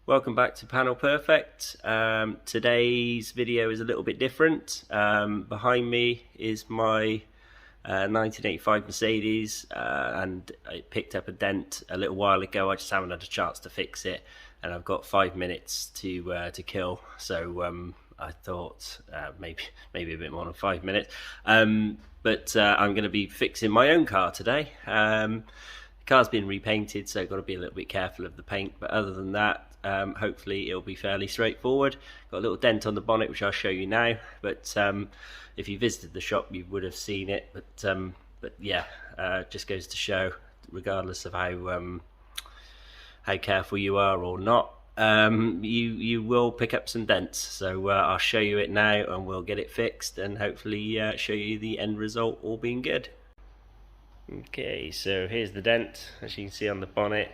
Welcome back to Panel Perfect. Today's video is a little bit different. Behind me is my 1985 Mercedes, and I picked up a dent a little while ago. I just haven't had a chance to fix it, and I've got 5 minutes to kill. So I thought maybe a bit more than 5 minutes. But I'm going to be fixing my own car today. The car's been repainted, so I've got to be a little bit careful of the paint. But other than that, hopefully it'll be fairly straightforward. Got a little dent on the bonnet, which I'll show you now. But if you visited the shop, you would have seen it. But yeah, just goes to show, regardless of how careful you are or not, you will pick up some dents. So I'll show you it now, and we'll get it fixed, and hopefully show you the end result all being good. Okay, so here's the dent, as you can see on the bonnet.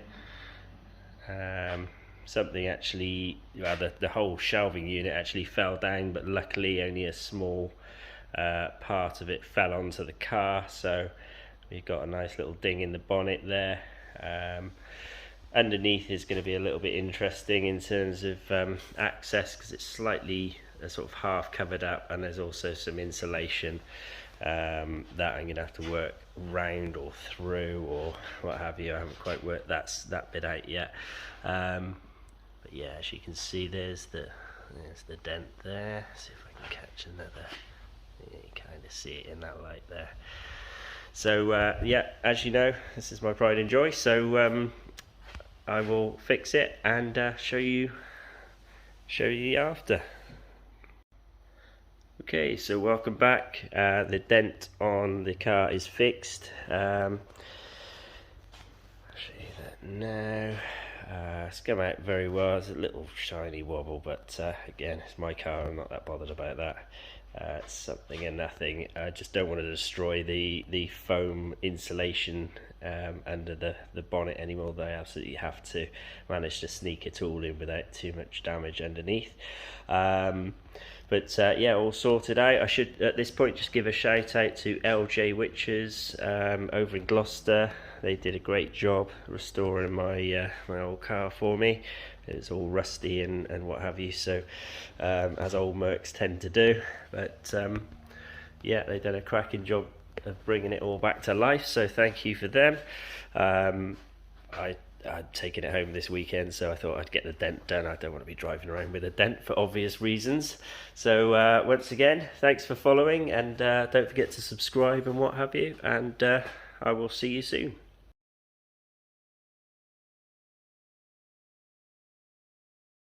Something actually, well, the whole shelving unit actually fell down, but luckily only a small part of it fell onto the car, so we've got a nice little ding in the bonnet there. Underneath is going to be a little bit interesting in terms of access, because it's slightly sort of half covered up, and there's also some insulation that I'm going to have to work round or through or what have you. I haven't quite worked that bit out yet. But yeah, as you can see, there's the dent there. See if I can catch another. Yeah, you kind of see it in that light there. So yeah, as you know, this is my pride and joy. So I will fix it and show you the after. Okay, so welcome back. The dent on the car is fixed. I'll show you that now. It's come out very well. It's a little shiny wobble, but again, it's my car. I'm not that bothered about that. It's something and nothing. I just don't want to destroy the foam insulation under the bonnet anymore. They absolutely have to manage to sneak it all in without too much damage underneath. But yeah, all sorted out. I should at this point just give a shout out to LJ Witchers over in Gloucester. They did a great job restoring my old car for me. It's all rusty and what have you, so as old Mercs tend to do. But yeah, they've done a cracking job of bringing it all back to life, so thank you for them. I'd taken it home this weekend, so I thought I'd get the dent done. I don't want to be driving around with a dent for obvious reasons. So once again, thanks for following, and don't forget to subscribe and what have you, and I will see you soon.